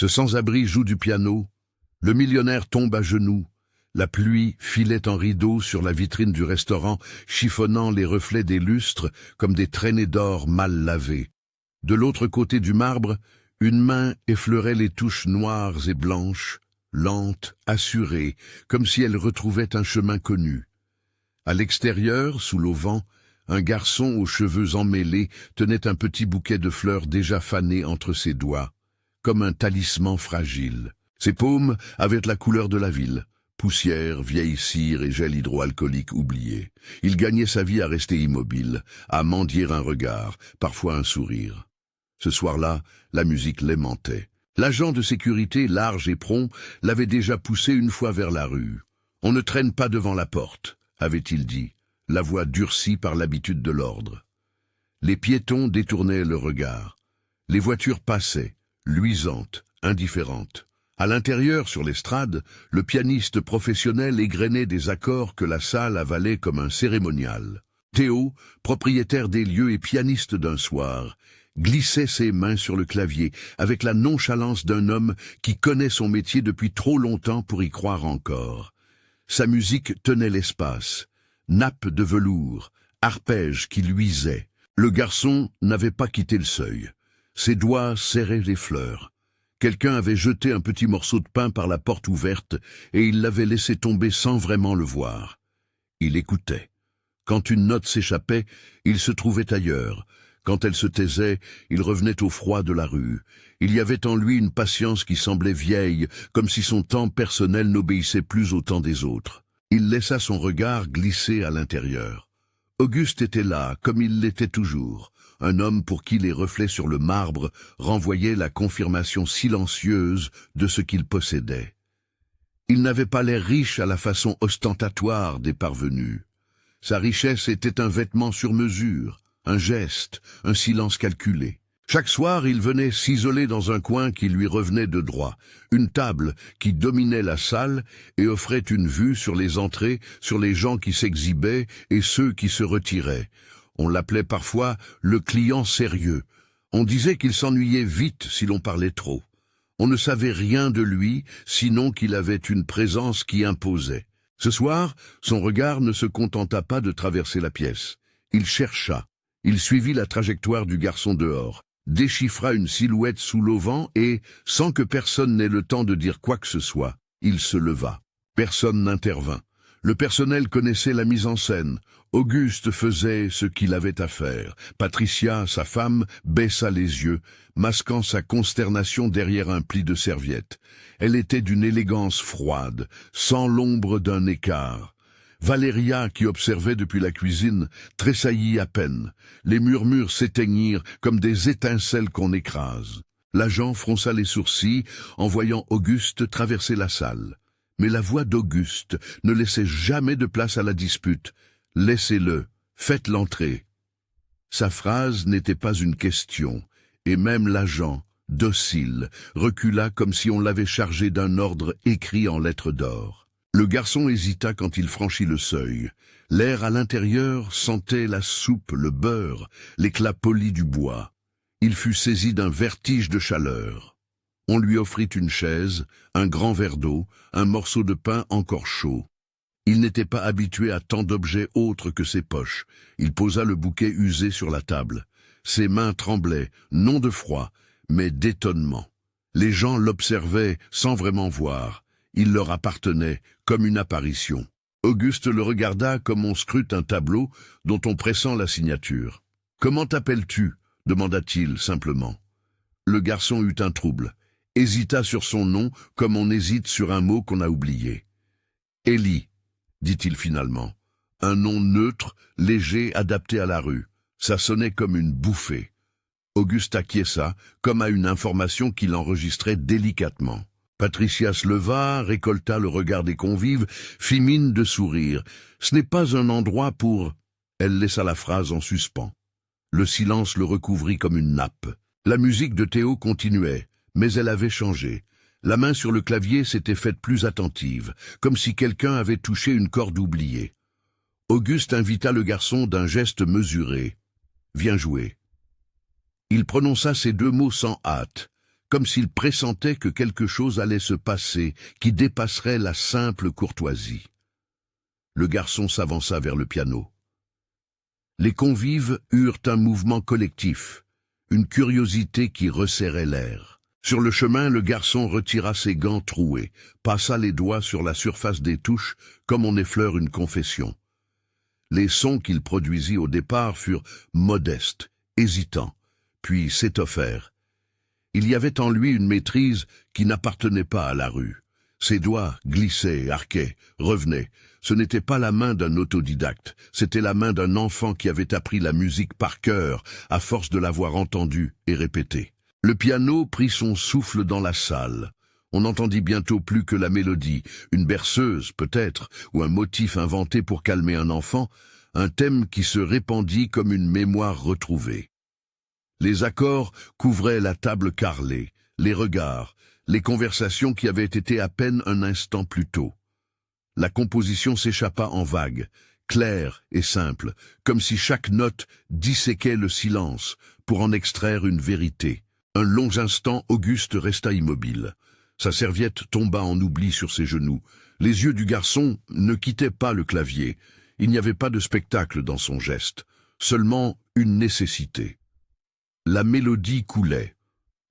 Ce sans-abri joue du piano. Le millionnaire tombe à genoux. La pluie filait en rideaux sur la vitrine du restaurant, chiffonnant les reflets des lustres comme des traînées d'or mal lavées. De l'autre côté du marbre, une main effleurait les touches noires et blanches, lente, assurée, comme si elle retrouvait un chemin connu. À l'extérieur, sous l'auvent, un garçon aux cheveux emmêlés tenait un petit bouquet de fleurs déjà fanées entre ses doigts, comme un talisman fragile. Ses paumes avaient la couleur de la ville, poussière, vieille cire et gel hydroalcoolique oublié. Il gagnait sa vie à rester immobile, à mendier un regard, parfois un sourire. Ce soir-là, la musique l'aimantait. L'agent de sécurité, large et prompt, l'avait déjà poussé une fois vers la rue. « On ne traîne pas devant la porte », avait-il dit, la voix durcie par l'habitude de l'ordre. Les piétons détournaient le regard. Les voitures passaient, luisantes, indifférentes. À l'intérieur, sur l'estrade, le pianiste professionnel égrenait des accords que la salle avalait comme un cérémonial. Théo, propriétaire des lieux et pianiste d'un soir, glissait ses mains sur le clavier avec la nonchalance d'un homme qui connaît son métier depuis trop longtemps pour y croire encore. Sa musique tenait l'espace, nappe de velours, arpège qui luisait. Le garçon n'avait pas quitté le seuil. Ses doigts serraient les fleurs. Quelqu'un avait jeté un petit morceau de pain par la porte ouverte et il l'avait laissé tomber sans vraiment le voir. Il écoutait. Quand une note s'échappait, il se trouvait ailleurs. Quand elle se taisait, il revenait au froid de la rue. Il y avait en lui une patience qui semblait vieille, comme si son temps personnel n'obéissait plus au temps des autres. Il laissa son regard glisser à l'intérieur. Auguste était là, comme il l'était toujours, un homme pour qui les reflets sur le marbre renvoyaient la confirmation silencieuse de ce qu'il possédait. Il n'avait pas l'air riche à la façon ostentatoire des parvenus. Sa richesse était un vêtement sur mesure, un geste, un silence calculé. Chaque soir, il venait s'isoler dans un coin qui lui revenait de droit, une table qui dominait la salle et offrait une vue sur les entrées, sur les gens qui s'exhibaient et ceux qui se retiraient. On l'appelait parfois le client sérieux. On disait qu'il s'ennuyait vite si l'on parlait trop. On ne savait rien de lui, sinon qu'il avait une présence qui imposait. Ce soir, son regard ne se contenta pas de traverser la pièce. Il chercha. Il suivit la trajectoire du garçon dehors, déchiffra une silhouette sous l'auvent et, sans que personne n'ait le temps de dire quoi que ce soit, il se leva. Personne n'intervint. Le personnel connaissait la mise en scène. Auguste faisait ce qu'il avait à faire. Patricia, sa femme, baissa les yeux, masquant sa consternation derrière un pli de serviette. Elle était d'une élégance froide, sans l'ombre d'un écart. Valéria, qui observait depuis la cuisine, tressaillit à peine. Les murmures s'éteignirent comme des étincelles qu'on écrase. L'agent fronça les sourcils en voyant Auguste traverser la salle. Mais la voix d'Auguste ne laissait jamais de place à la dispute. « Laissez-le, faites l'entrée. » Sa phrase n'était pas une question, et même l'agent, docile, recula comme si on l'avait chargé d'un ordre écrit en lettres d'or. Le garçon hésita quand il franchit le seuil. L'air à l'intérieur sentait la soupe, le beurre, l'éclat poli du bois. Il fut saisi d'un vertige de chaleur. On lui offrit une chaise, un grand verre d'eau, un morceau de pain encore chaud. Il n'était pas habitué à tant d'objets autres que ses poches. Il posa le bouquet usé sur la table. Ses mains tremblaient, non de froid, mais d'étonnement. Les gens l'observaient sans vraiment voir. Il leur appartenait comme une apparition. Auguste le regarda comme on scrute un tableau dont on pressent la signature. « Comment t'appelles-tu » demanda-t-il simplement. Le garçon eut un trouble, hésita sur son nom comme on hésite sur un mot qu'on a oublié. « Élie » dit-il finalement. Un nom neutre, léger, adapté à la rue. Ça sonnait comme une bouffée. Auguste acquiesça, comme à une information qu'il enregistrait délicatement. Patricia se leva, récolta le regard des convives, fit mine de sourire. Ce n'est pas un endroit pour... Elle laissa la phrase en suspens. Le silence le recouvrit comme une nappe. La musique de Théo continuait, mais elle avait changé. La main sur le clavier s'était faite plus attentive, comme si quelqu'un avait touché une corde oubliée. Auguste invita le garçon d'un geste mesuré. « Viens jouer. » Il prononça ces deux mots sans hâte, comme s'il pressentait que quelque chose allait se passer qui dépasserait la simple courtoisie. Le garçon s'avança vers le piano. Les convives eurent un mouvement collectif, une curiosité qui resserrait l'air. Sur le chemin, le garçon retira ses gants troués, passa les doigts sur la surface des touches comme on effleure une confession. Les sons qu'il produisit au départ furent modestes, hésitants, puis s'étoffèrent. Il y avait en lui une maîtrise qui n'appartenait pas à la rue. Ses doigts glissaient, arquaient, revenaient. Ce n'était pas la main d'un autodidacte, c'était la main d'un enfant qui avait appris la musique par cœur, à force de l'avoir entendue et répétée. Le piano prit son souffle dans la salle. On n'entendit bientôt plus que la mélodie, une berceuse peut-être, ou un motif inventé pour calmer un enfant, un thème qui se répandit comme une mémoire retrouvée. Les accords couvraient la table carrelée, les regards, les conversations qui avaient été à peine un instant plus tôt. La composition s'échappa en vagues, claire et simple, comme si chaque note disséquait le silence pour en extraire une vérité. Un long instant, Auguste resta immobile. Sa serviette tomba en oubli sur ses genoux. Les yeux du garçon ne quittaient pas le clavier. Il n'y avait pas de spectacle dans son geste, seulement une nécessité. La mélodie coulait,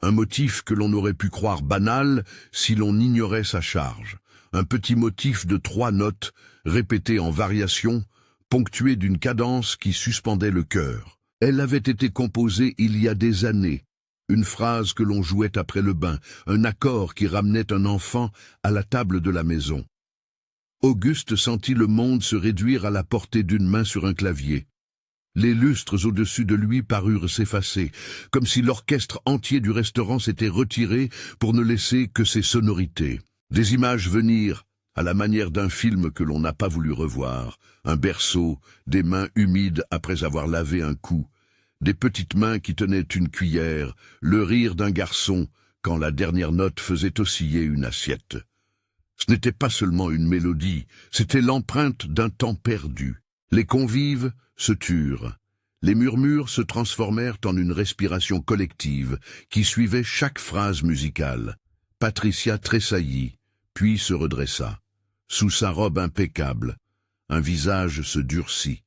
un motif que l'on aurait pu croire banal si l'on ignorait sa charge. Un petit motif de 3 notes, répété en variations, ponctué d'une cadence qui suspendait le cœur. Elle avait été composée il y a des années. Une phrase que l'on jouait après le bain, un accord qui ramenait un enfant à la table de la maison. Auguste sentit le monde se réduire à la portée d'une main sur un clavier. Les lustres au-dessus de lui parurent s'effacer, comme si l'orchestre entier du restaurant s'était retiré pour ne laisser que ses sonorités. Des images venirent, à la manière d'un film que l'on n'a pas voulu revoir, un berceau, des mains humides après avoir lavé un cou, des petites mains qui tenaient une cuillère, le rire d'un garçon quand la dernière note faisait osciller une assiette. Ce n'était pas seulement une mélodie, c'était l'empreinte d'un temps perdu. Les convives se turent. Les murmures se transformèrent en une respiration collective qui suivait chaque phrase musicale. Patricia tressaillit, puis se redressa. Sous sa robe impeccable, un visage se durcit.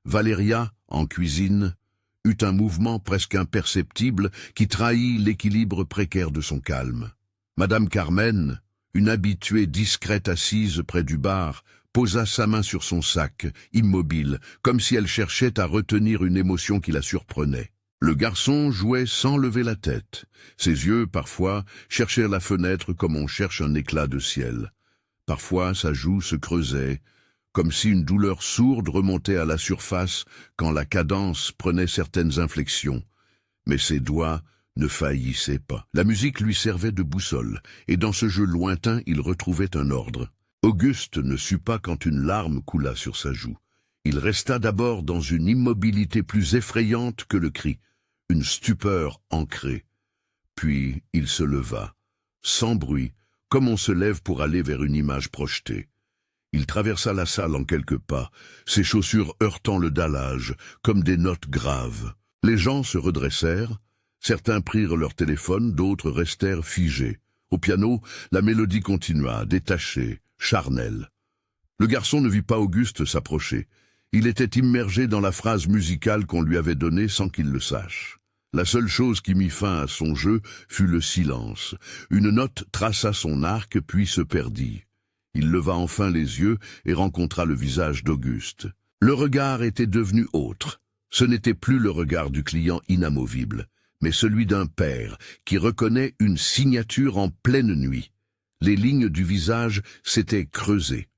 Valéria, en cuisine, eut un mouvement presque imperceptible qui trahit l'équilibre précaire de son calme. Madame Carmen, une habituée discrète assise près du bar, posa sa main sur son sac, immobile, comme si elle cherchait à retenir une émotion qui la surprenait. Le garçon jouait sans lever la tête. Ses yeux, parfois, cherchèrent la fenêtre comme on cherche un éclat de ciel. Parfois, sa joue se creusait, comme si une douleur sourde remontait à la surface quand la cadence prenait certaines inflexions. Mais ses doigts ne faillissaient pas. La musique lui servait de boussole, et dans ce jeu lointain, il retrouvait un ordre. Auguste ne sut pas quand une larme coula sur sa joue. Il resta d'abord dans une immobilité plus effrayante que le cri, une stupeur ancrée. Puis il se leva, sans bruit, comme on se lève pour aller vers une image projetée. Il traversa la salle en quelques pas, ses chaussures heurtant le dallage, comme des notes graves. Les gens se redressèrent, certains prirent leur téléphone, d'autres restèrent figés. Au piano, la mélodie continua, détachée, charnelle. Le garçon ne vit pas Auguste s'approcher. Il était immergé dans la phrase musicale qu'on lui avait donnée sans qu'il le sache. La seule chose qui mit fin à son jeu fut le silence. Une note traça son arc puis se perdit. Il leva enfin les yeux et rencontra le visage d'Auguste. Le regard était devenu autre. Ce n'était plus le regard du client inamovible, mais celui d'un père qui reconnaît une signature en pleine nuit. Les lignes du visage s'étaient creusées.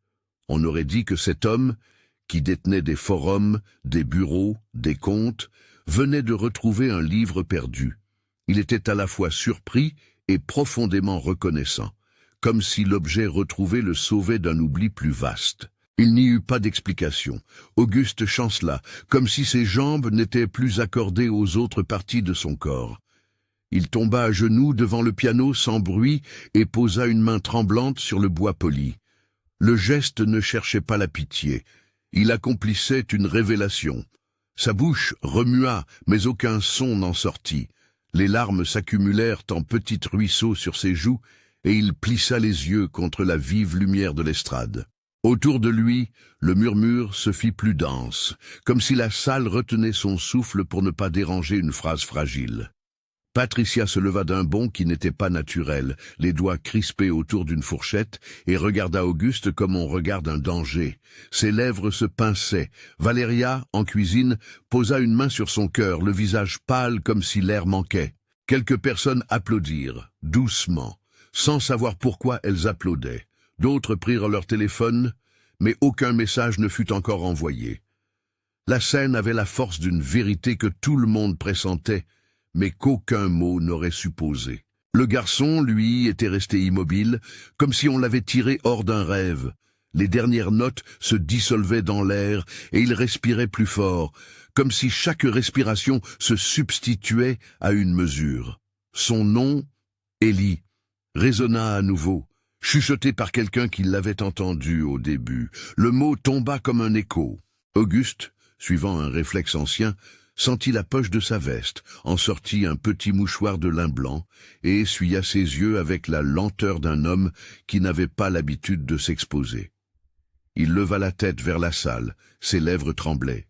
On aurait dit que cet homme, qui détenait des forums, des bureaux, des comptes, venait de retrouver un livre perdu. Il était à la fois surpris et profondément reconnaissant, comme si l'objet retrouvé le sauvait d'un oubli plus vaste. Il n'y eut pas d'explication. Auguste chancela, comme si ses jambes n'étaient plus accordées aux autres parties de son corps. Il tomba à genoux devant le piano sans bruit et posa une main tremblante sur le bois poli. Le geste ne cherchait pas la pitié. Il accomplissait une révélation. Sa bouche remua, mais aucun son n'en sortit. Les larmes s'accumulèrent en petits ruisseaux sur ses joues, et il plissa les yeux contre la vive lumière de l'estrade. Autour de lui, le murmure se fit plus dense, comme si la salle retenait son souffle pour ne pas déranger une phrase fragile. Patricia se leva d'un bond qui n'était pas naturel, les doigts crispés autour d'une fourchette, et regarda Auguste comme on regarde un danger. Ses lèvres se pinçaient. Valéria, en cuisine, posa une main sur son cœur, le visage pâle comme si l'air manquait. Quelques personnes applaudirent, doucement, sans savoir pourquoi elles applaudaient. D'autres prirent leur téléphone, mais aucun message ne fut encore envoyé. La scène avait la force d'une vérité que tout le monde pressentait, mais qu'aucun mot n'aurait supposé. Le garçon, lui, était resté immobile, comme si on l'avait tiré hors d'un rêve. Les dernières notes se dissolvaient dans l'air et il respirait plus fort, comme si chaque respiration se substituait à une mesure. Son nom, Élie, résonna à nouveau, chuchoté par quelqu'un qui l'avait entendu au début. Le mot tomba comme un écho. Auguste, suivant un réflexe ancien, sentit la poche de sa veste, en sortit un petit mouchoir de lin blanc et essuya ses yeux avec la lenteur d'un homme qui n'avait pas l'habitude de s'exposer. Il leva la tête vers la salle, ses lèvres tremblaient.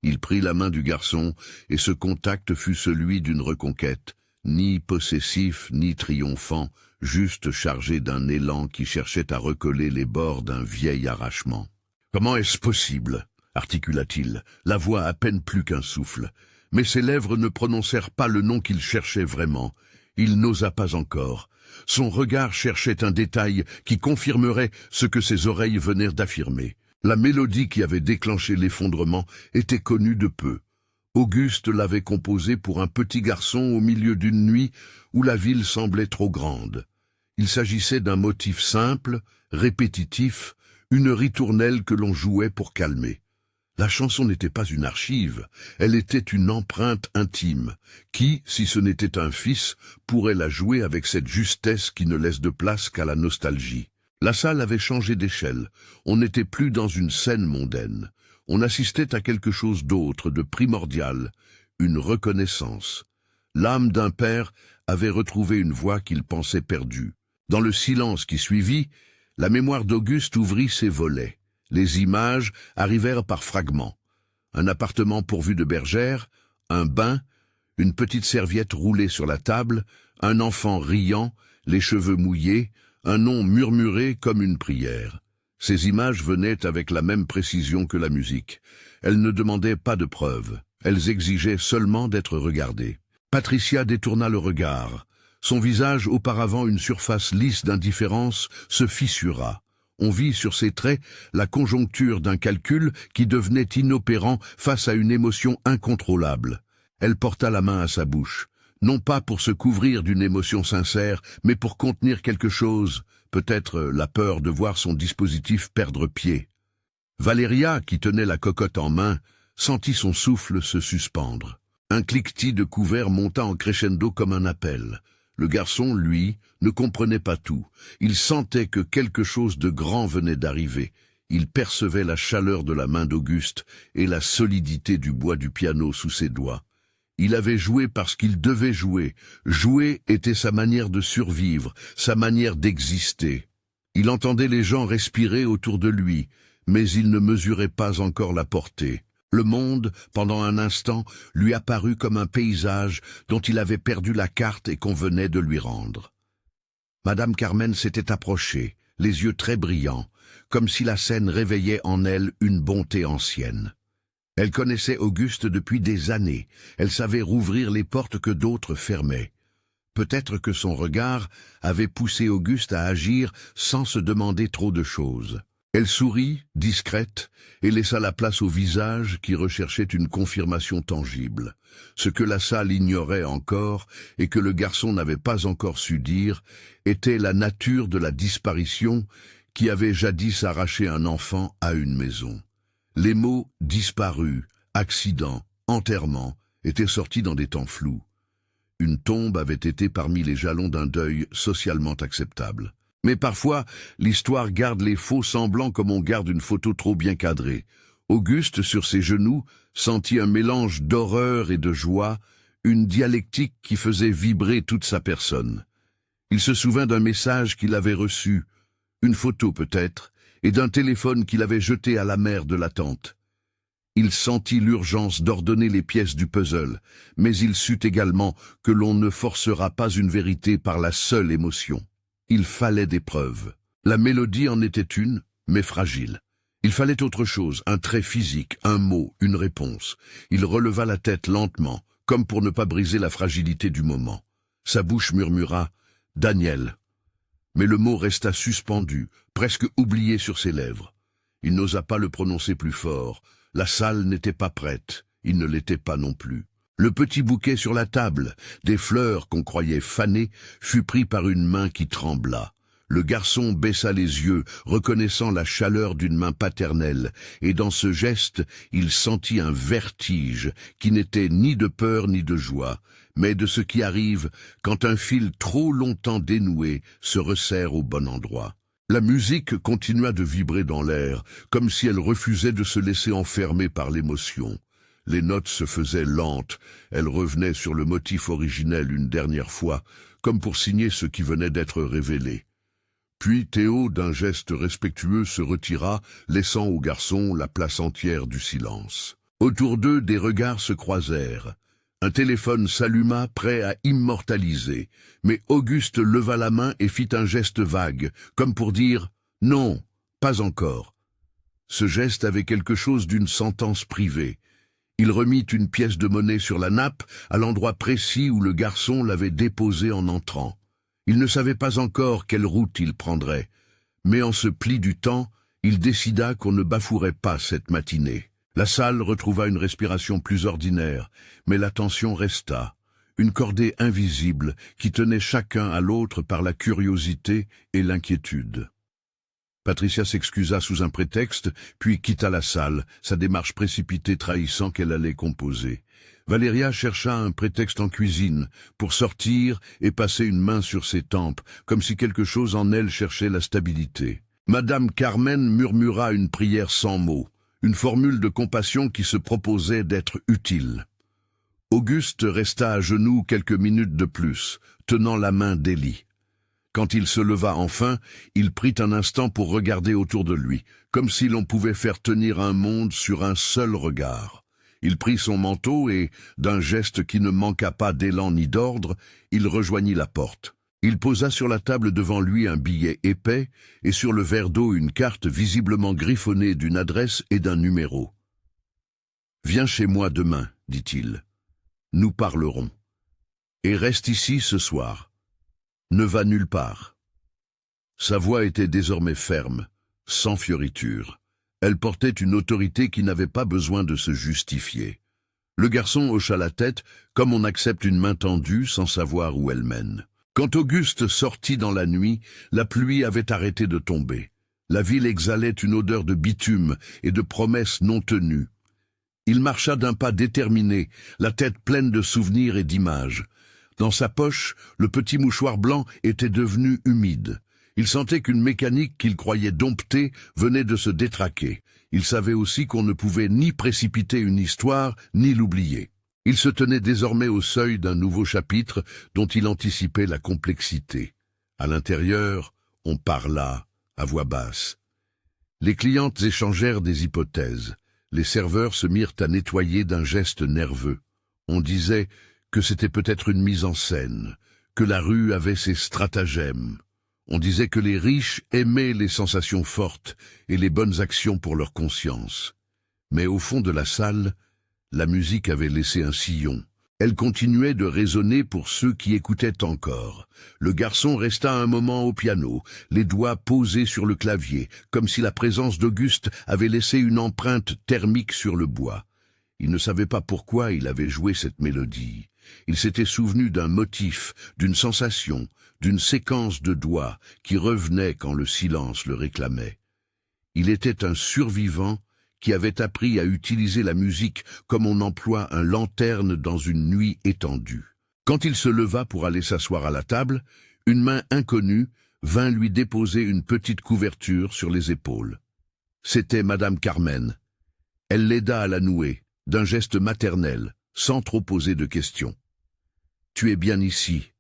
Il prit la main du garçon et ce contact fut celui d'une reconquête, ni possessif ni triomphant, juste chargé d'un élan qui cherchait à recoller les bords d'un vieil arrachement. « Comment est-ce possible ?» articula-t-il, la voix à peine plus qu'un souffle. Mais ses lèvres ne prononcèrent pas le nom qu'il cherchait vraiment. Il n'osa pas encore. Son regard cherchait un détail qui confirmerait ce que ses oreilles venaient d'affirmer. La mélodie qui avait déclenché l'effondrement était connue de peu. Auguste l'avait composée pour un petit garçon au milieu d'une nuit où la ville semblait trop grande. Il s'agissait d'un motif simple, répétitif, une ritournelle que l'on jouait pour calmer. La chanson n'était pas une archive, elle était une empreinte intime. Qui, si ce n'était un fils, pourrait la jouer avec cette justesse qui ne laisse de place qu'à la nostalgie? La salle avait changé d'échelle. On n'était plus dans une scène mondaine. On assistait à quelque chose d'autre, de primordial, une reconnaissance. L'âme d'un père avait retrouvé une voix qu'il pensait perdue. Dans le silence qui suivit, la mémoire d'Auguste ouvrit ses volets. Les images arrivèrent par fragments. Un appartement pourvu de bergère, un bain, une petite serviette roulée sur la table, un enfant riant, les cheveux mouillés, un nom murmuré comme une prière. Ces images venaient avec la même précision que la musique. Elles ne demandaient pas de preuves. Elles exigeaient seulement d'être regardées. Patricia détourna le regard. Son visage, auparavant une surface lisse d'indifférence, se fissura. On vit sur ses traits la conjoncture d'un calcul qui devenait inopérant face à une émotion incontrôlable. Elle porta la main à sa bouche, non pas pour se couvrir d'une émotion sincère, mais pour contenir quelque chose, peut-être la peur de voir son dispositif perdre pied. Valéria, qui tenait la cocotte en main, sentit son souffle se suspendre. Un cliquetis de couvert monta en crescendo comme un appel. Le garçon, lui, ne comprenait pas tout. Il sentait que quelque chose de grand venait d'arriver. Il percevait la chaleur de la main d'Auguste et la solidité du bois du piano sous ses doigts. Il avait joué parce qu'il devait jouer. Jouer était sa manière de survivre, sa manière d'exister. Il entendait les gens respirer autour de lui, mais il ne mesurait pas encore la portée. Le monde, pendant un instant, lui apparut comme un paysage dont il avait perdu la carte et qu'on venait de lui rendre. Madame Carmen s'était approchée, les yeux très brillants, comme si la scène réveillait en elle une bonté ancienne. Elle connaissait Auguste depuis des années, elle savait rouvrir les portes que d'autres fermaient. Peut-être que son regard avait poussé Auguste à agir sans se demander trop de choses. Elle sourit, discrète, et laissa la place au visage qui recherchait une confirmation tangible. Ce que la salle ignorait encore, et que le garçon n'avait pas encore su dire, était la nature de la disparition qui avait jadis arraché un enfant à une maison. Les mots « disparu »,« accident »,« enterrement » étaient sortis dans des temps flous. Une tombe avait été parmi les jalons d'un deuil socialement acceptable. Mais parfois, l'histoire garde les faux semblants comme on garde une photo trop bien cadrée. Auguste, sur ses genoux, sentit un mélange d'horreur et de joie, une dialectique qui faisait vibrer toute sa personne. Il se souvint d'un message qu'il avait reçu, une photo peut-être, et d'un téléphone qu'il avait jeté à la mer de l'attente. Il sentit l'urgence d'ordonner les pièces du puzzle, mais il sut également que l'on ne forcera pas une vérité par la seule émotion. Il fallait des preuves. La mélodie en était une, mais fragile. Il fallait autre chose, un trait physique, un mot, une réponse. Il releva la tête lentement, comme pour ne pas briser la fragilité du moment. Sa bouche murmura « Daniel ». Mais le mot resta suspendu, presque oublié sur ses lèvres. Il n'osa pas le prononcer plus fort. La salle n'était pas prête, il ne l'était pas non plus. Le petit bouquet sur la table, des fleurs qu'on croyait fanées, fut pris par une main qui trembla. Le garçon baissa les yeux, reconnaissant la chaleur d'une main paternelle, et dans ce geste, il sentit un vertige qui n'était ni de peur ni de joie, mais de ce qui arrive quand un fil trop longtemps dénoué se resserre au bon endroit. La musique continua de vibrer dans l'air, comme si elle refusait de se laisser enfermer par l'émotion. Les notes se faisaient lentes, elles revenaient sur le motif originel une dernière fois, comme pour signer ce qui venait d'être révélé. Puis Théo, d'un geste respectueux, se retira, laissant au garçon la place entière du silence. Autour d'eux, des regards se croisèrent. Un téléphone s'alluma, prêt à immortaliser, mais Auguste leva la main et fit un geste vague, comme pour dire « Non, pas encore ». Ce geste avait quelque chose d'une sentence privée. Il remit une pièce de monnaie sur la nappe, à l'endroit précis où le garçon l'avait déposée en entrant. Il ne savait pas encore quelle route il prendrait, mais en ce pli du temps, il décida qu'on ne bafouerait pas cette matinée. La salle retrouva une respiration plus ordinaire, mais la tension resta, une cordée invisible qui tenait chacun à l'autre par la curiosité et l'inquiétude. Patricia s'excusa sous un prétexte, puis quitta la salle, sa démarche précipitée trahissant qu'elle allait composer. Valéria chercha un prétexte en cuisine, pour sortir et passer une main sur ses tempes, comme si quelque chose en elle cherchait la stabilité. Madame Carmen murmura une prière sans mots, une formule de compassion qui se proposait d'être utile. Auguste resta à genoux quelques minutes de plus, tenant la main d'Élie. Quand il se leva enfin, il prit un instant pour regarder autour de lui, comme si l'on pouvait faire tenir un monde sur un seul regard. Il prit son manteau et, d'un geste qui ne manqua pas d'élan ni d'ordre, il rejoignit la porte. Il posa sur la table devant lui un billet épais et sur le verre d'eau une carte visiblement griffonnée d'une adresse et d'un numéro. « Viens chez moi demain, dit-il. Nous parlerons. Et reste ici ce soir. Ne va nulle part. » Sa voix était désormais ferme, sans fioriture. Elle portait une autorité qui n'avait pas besoin de se justifier. Le garçon hocha la tête, comme on accepte une main tendue sans savoir où elle mène. Quand Auguste sortit dans la nuit, la pluie avait arrêté de tomber. La ville exhalait une odeur de bitume et de promesses non tenues. Il marcha d'un pas déterminé, la tête pleine de souvenirs et d'images. Dans sa poche, le petit mouchoir blanc était devenu humide. Il sentait qu'une mécanique qu'il croyait domptée venait de se détraquer. Il savait aussi qu'on ne pouvait ni précipiter une histoire, ni l'oublier. Il se tenait désormais au seuil d'un nouveau chapitre dont il anticipait la complexité. À l'intérieur, on parla à voix basse. Les clientes échangèrent des hypothèses. Les serveurs se mirent à nettoyer d'un geste nerveux. On disait que c'était peut-être une mise en scène, que la rue avait ses stratagèmes. On disait que les riches aimaient les sensations fortes et les bonnes actions pour leur conscience. Mais au fond de la salle, la musique avait laissé un sillon. Elle continuait de résonner pour ceux qui écoutaient encore. Le garçon resta un moment au piano, les doigts posés sur le clavier, comme si la présence d'Auguste avait laissé une empreinte thermique sur le bois. Il ne savait pas pourquoi il avait joué cette mélodie. Il s'était souvenu d'un motif, d'une sensation, d'une séquence de doigts qui revenait quand le silence le réclamait. Il était un survivant qui avait appris à utiliser la musique comme on emploie un lanterne dans une nuit étendue. Quand il se leva pour aller s'asseoir à la table, une main inconnue vint lui déposer une petite couverture sur les épaules. C'était Madame Carmen. Elle l'aida à la nouer, d'un geste maternel, sans trop poser de questions. Tu es bien ici,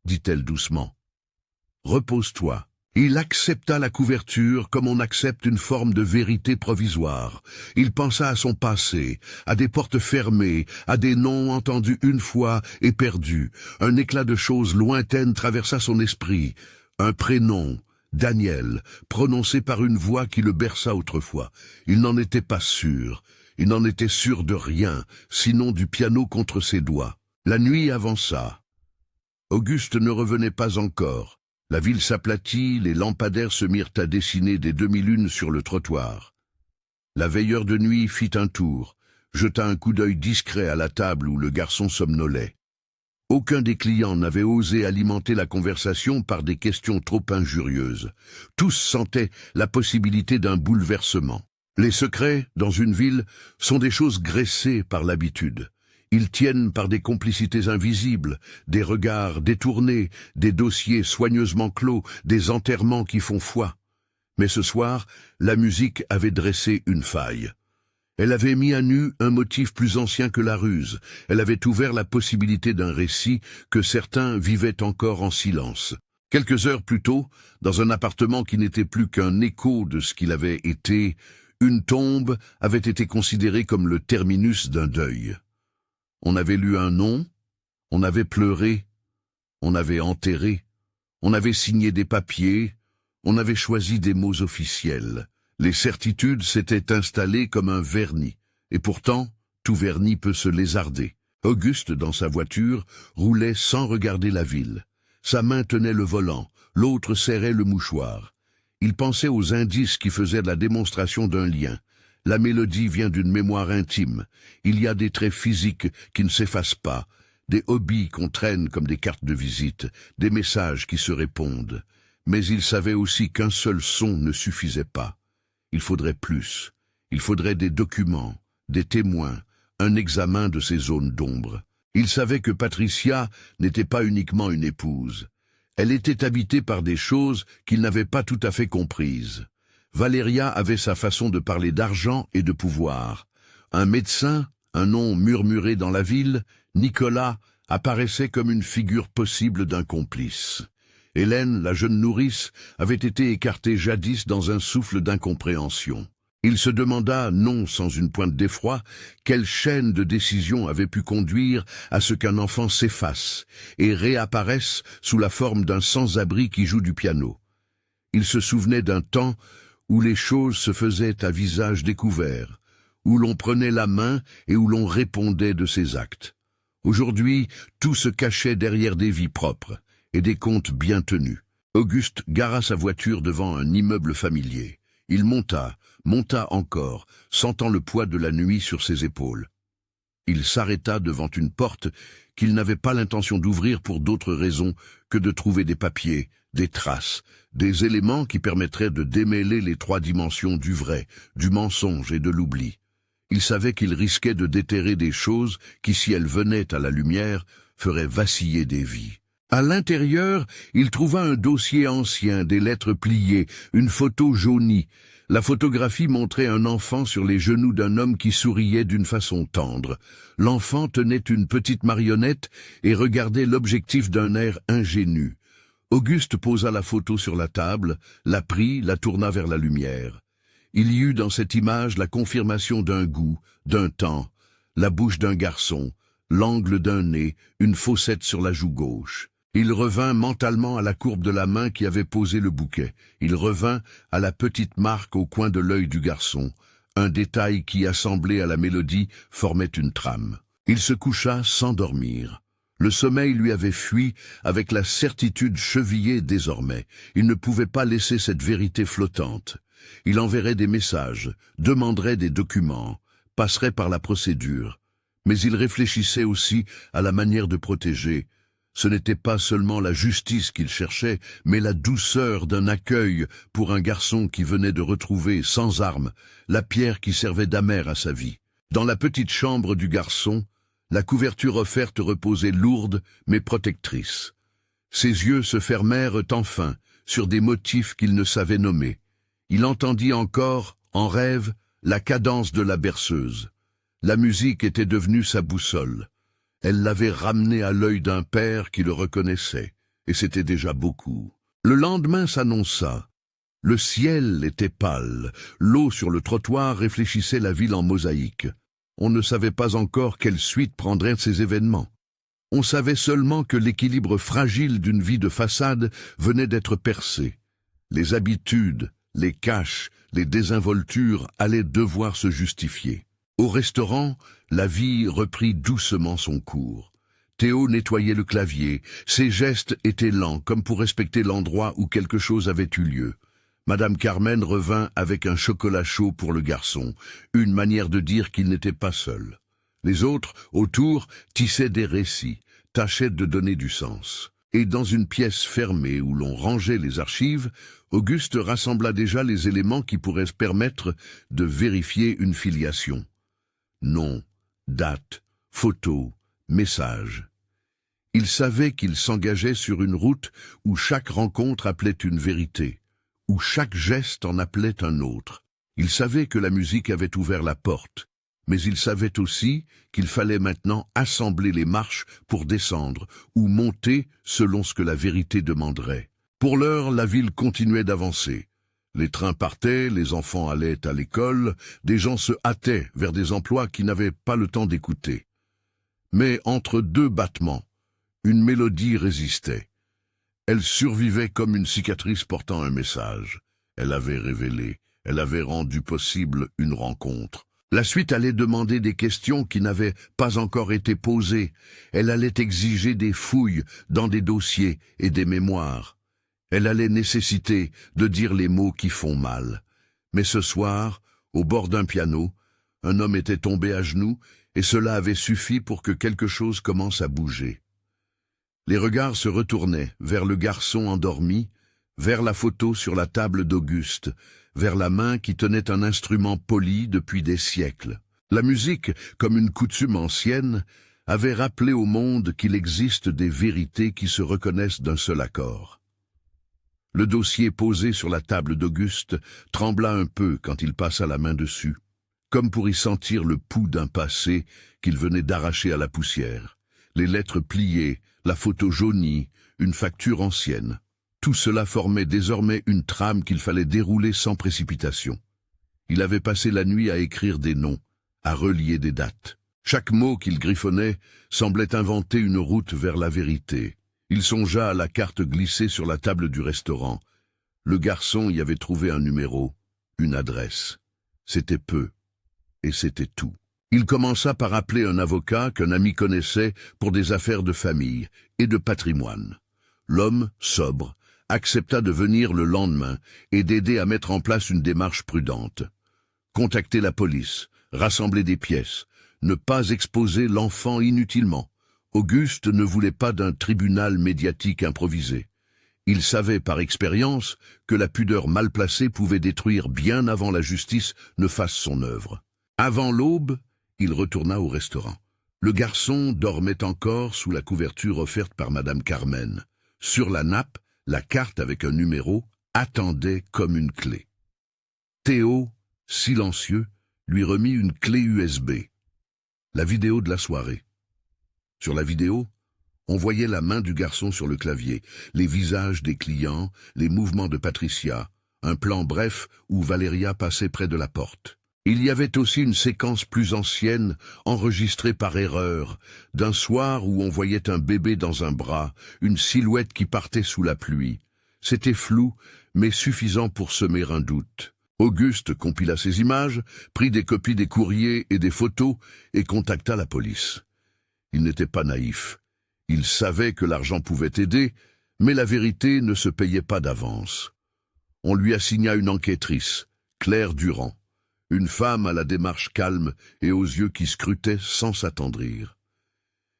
dit-elle doucement. Repose-toi. Il accepta la couverture comme on accepte une forme de vérité provisoire. Il pensa à son passé, à des portes fermées, à des noms entendus une fois et perdus. Un éclat de choses lointaines traversa son esprit. Un prénom, Daniel, prononcé par une voix qui le berça autrefois. Il n'en était pas sûr. Il n'en était sûr de rien, sinon du piano contre ses doigts. La nuit avança. Auguste ne revenait pas encore. La ville s'aplatit, les lampadaires se mirent à dessiner des demi-lunes sur le trottoir. La veilleur de nuit fit un tour, jeta un coup d'œil discret à la table où le garçon somnolait. Aucun des clients n'avait osé alimenter la conversation par des questions trop injurieuses. Tous sentaient la possibilité d'un bouleversement. Les secrets, dans une ville, sont des choses graissées par l'habitude. Ils tiennent par des complicités invisibles, des regards détournés, des dossiers soigneusement clos, des enterrements qui font foi. Mais ce soir, la musique avait dressé une faille. Elle avait mis à nu un motif plus ancien que la ruse. Elle avait ouvert la possibilité d'un récit que certains vivaient encore en silence. Quelques heures plus tôt, dans un appartement qui n'était plus qu'un écho de ce qu'il avait été, une tombe avait été considérée comme le terminus d'un deuil. On avait lu un nom, on avait pleuré, on avait enterré, on avait signé des papiers, on avait choisi des mots officiels. Les certitudes s'étaient installées comme un vernis, et pourtant, tout vernis peut se lézarder. Auguste, dans sa voiture, roulait sans regarder la ville. Sa main tenait le volant, l'autre serrait le mouchoir. Il pensait aux indices qui faisaient la démonstration d'un lien. La mélodie vient d'une mémoire intime. Il y a des traits physiques qui ne s'effacent pas, des hobbies qu'on traîne comme des cartes de visite, des messages qui se répondent. Mais il savait aussi qu'un seul son ne suffisait pas. Il faudrait plus. Il faudrait des documents, des témoins, un examen de ces zones d'ombre. Il savait que Patricia n'était pas uniquement une épouse. Elle était habitée par des choses qu'il n'avait pas tout à fait comprises. Valéria avait sa façon de parler d'argent et de pouvoir. Un médecin, un nom murmuré dans la ville, Nicolas, apparaissait comme une figure possible d'un complice. Hélène, la jeune nourrice, avait été écartée jadis dans un souffle d'incompréhension. Il se demanda, non sans une pointe d'effroi, quelle chaîne de décisions avait pu conduire à ce qu'un enfant s'efface et réapparaisse sous la forme d'un sans-abri qui joue du piano. Il se souvenait d'un temps où les choses se faisaient à visage découvert, où l'on prenait la main et où l'on répondait de ses actes. Aujourd'hui, tout se cachait derrière des vies propres et des comptes bien tenus. Auguste gara sa voiture devant un immeuble familier. Il monta encore, sentant le poids de la nuit sur ses épaules. Il s'arrêta devant une porte qu'il n'avait pas l'intention d'ouvrir pour d'autres raisons que de trouver des papiers, des traces, des éléments qui permettraient de démêler les trois dimensions du vrai, du mensonge et de l'oubli. Il savait qu'il risquait de déterrer des choses qui, si elles venaient à la lumière, feraient vaciller des vies. À l'intérieur, il trouva un dossier ancien, des lettres pliées, une photo jaunie. La photographie montrait un enfant sur les genoux d'un homme qui souriait d'une façon tendre. L'enfant tenait une petite marionnette et regardait l'objectif d'un air ingénu. Auguste posa la photo sur la table, la prit, la tourna vers la lumière. Il y eut dans cette image la confirmation d'un goût, d'un temps, la bouche d'un garçon, l'angle d'un nez, une fossette sur la joue gauche. Il revint mentalement à la courbe de la main qui avait posé le bouquet. Il revint à la petite marque au coin de l'œil du garçon, un détail qui, assemblé à la mélodie, formait une trame. Il se coucha sans dormir. Le sommeil lui avait fui avec la certitude chevillée désormais. Il ne pouvait pas laisser cette vérité flottante. Il enverrait des messages, demanderait des documents, passerait par la procédure. Mais il réfléchissait aussi à la manière de protéger. Ce n'était pas seulement la justice qu'il cherchait, mais la douceur d'un accueil pour un garçon qui venait de retrouver, sans armes, la pierre qui servait d'amère à sa vie. Dans la petite chambre du garçon, la couverture offerte reposait lourde mais protectrice. Ses yeux se fermèrent enfin sur des motifs qu'il ne savait nommer. Il entendit encore, en rêve, la cadence de la berceuse. La musique était devenue sa boussole. Elle l'avait ramené à l'œil d'un père qui le reconnaissait, et c'était déjà beaucoup. Le lendemain s'annonça. Le ciel était pâle, l'eau sur le trottoir réfléchissait la ville en mosaïque. On ne savait pas encore quelle suite prendraient ces événements. On savait seulement que l'équilibre fragile d'une vie de façade venait d'être percé. Les habitudes, les caches, les désinvoltures allaient devoir se justifier. Au restaurant, la vie reprit doucement son cours. Théo nettoyait le clavier, ses gestes étaient lents comme pour respecter l'endroit où quelque chose avait eu lieu. Madame Carmen revint avec un chocolat chaud pour le garçon, une manière de dire qu'il n'était pas seul. Les autres, autour, tissaient des récits, tâchaient de donner du sens. Et dans une pièce fermée où l'on rangeait les archives, Auguste rassembla déjà les éléments qui pourraient se permettre de vérifier une filiation. Nom, date, photos, messages. Il savait qu'il s'engageait sur une route où chaque rencontre appelait une vérité, où chaque geste en appelait un autre. Il savait que la musique avait ouvert la porte, mais il savait aussi qu'il fallait maintenant assembler les marches pour descendre ou monter selon ce que la vérité demanderait. Pour l'heure, la ville continuait d'avancer. Les trains partaient, les enfants allaient à l'école, des gens se hâtaient vers des emplois qui n'avaient pas le temps d'écouter. Mais entre deux battements, une mélodie résistait. Elle survivait comme une cicatrice portant un message. Elle avait révélé, elle avait rendu possible une rencontre. La suite allait demander des questions qui n'avaient pas encore été posées. Elle allait exiger des fouilles dans des dossiers et des mémoires. Elle allait nécessiter de dire les mots qui font mal. Mais ce soir, au bord d'un piano, un homme était tombé à genoux et cela avait suffi pour que quelque chose commence à bouger. Les regards se retournaient vers le garçon endormi, vers la photo sur la table d'Auguste, vers la main qui tenait un instrument poli depuis des siècles. La musique, comme une coutume ancienne, avait rappelé au monde qu'il existe des vérités qui se reconnaissent d'un seul accord. Le dossier posé sur la table d'Auguste trembla un peu quand il passa la main dessus, comme pour y sentir le pouls d'un passé qu'il venait d'arracher à la poussière. Les lettres pliées, la photo jaunie, une facture ancienne. Tout cela formait désormais une trame qu'il fallait dérouler sans précipitation. Il avait passé la nuit à écrire des noms, à relier des dates. Chaque mot qu'il griffonnait semblait inventer une route vers la vérité. Il songea à la carte glissée sur la table du restaurant. Le garçon y avait trouvé un numéro, une adresse. C'était peu, et c'était tout. Il commença par appeler un avocat qu'un ami connaissait pour des affaires de famille et de patrimoine. L'homme, sobre, accepta de venir le lendemain et d'aider à mettre en place une démarche prudente. Contacter la police, rassembler des pièces, ne pas exposer l'enfant inutilement. Auguste ne voulait pas d'un tribunal médiatique improvisé. Il savait par expérience que la pudeur mal placée pouvait détruire bien avant la justice ne fasse son œuvre. Avant l'aube, il retourna au restaurant. Le garçon dormait encore sous la couverture offerte par Madame Carmen. Sur la nappe, la carte avec un numéro attendait comme une clé. Théo, silencieux, lui remit une clé USB. La vidéo de la soirée. Sur la vidéo, on voyait la main du garçon sur le clavier, les visages des clients, les mouvements de Patricia, un plan bref où Valéria passait près de la porte. Il y avait aussi une séquence plus ancienne, enregistrée par erreur, d'un soir où on voyait un bébé dans un bras, une silhouette qui partait sous la pluie. C'était flou, mais suffisant pour semer un doute. Auguste compila ces images, prit des copies des courriers et des photos et contacta la police. Il n'était pas naïf. Il savait que l'argent pouvait aider, mais la vérité ne se payait pas d'avance. On lui assigna une enquêtrice, Claire Durand. Une femme à la démarche calme et aux yeux qui scrutaient sans s'attendrir.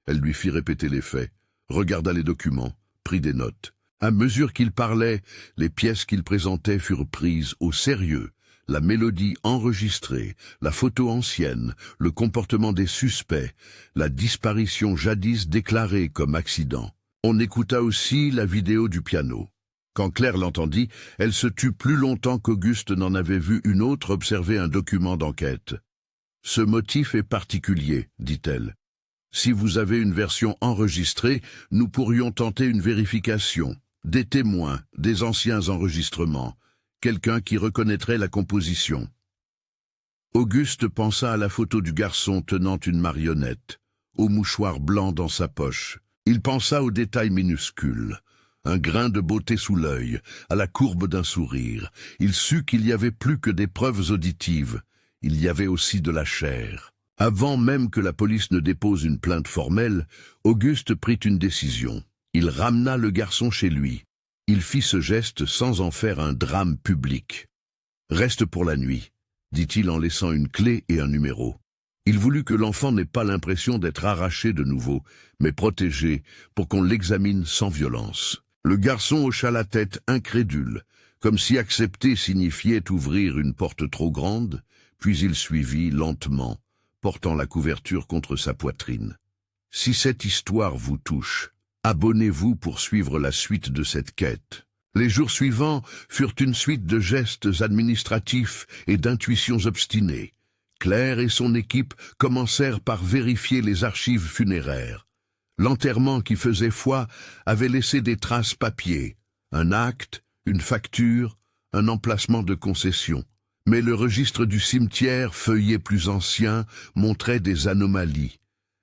Elle lui fit répéter les faits, regarda les documents, prit des notes. À mesure qu'il parlait, les pièces qu'il présentait furent prises au sérieux. La mélodie enregistrée, la photo ancienne, le comportement des suspects, la disparition jadis déclarée comme accident. On écouta aussi la vidéo du piano. Quand Claire l'entendit, elle se tut plus longtemps qu'Auguste n'en avait vu une autre observer un document d'enquête. « Ce motif est particulier, dit-elle. Si vous avez une version enregistrée, nous pourrions tenter une vérification. Des témoins, des anciens enregistrements, quelqu'un qui reconnaîtrait la composition. Auguste pensa à la photo du garçon tenant une marionnette, au mouchoir blanc dans sa poche. Il pensa aux détails minuscules. Un grain de beauté sous l'œil, à la courbe d'un sourire. Il sut qu'il y avait plus que des preuves auditives. Il y avait aussi de la chair. Avant même que la police ne dépose une plainte formelle, Auguste prit une décision. Il ramena le garçon chez lui. Il fit ce geste sans en faire un drame public. « Reste pour la nuit », dit-il en laissant une clé et un numéro. Il voulut que l'enfant n'ait pas l'impression d'être arraché de nouveau, mais protégé pour qu'on l'examine sans violence. Le garçon hocha la tête incrédule, comme si accepter signifiait ouvrir une porte trop grande, puis il suivit lentement, portant la couverture contre sa poitrine. Si cette histoire vous touche, abonnez-vous pour suivre la suite de cette quête. Les jours suivants furent une suite de gestes administratifs et d'intuitions obstinées. Claire et son équipe commencèrent par vérifier les archives funéraires. L'enterrement qui faisait foi avait laissé des traces papier, un acte, une facture, un emplacement de concession. Mais le registre du cimetière, feuillet plus ancien, montrait des anomalies.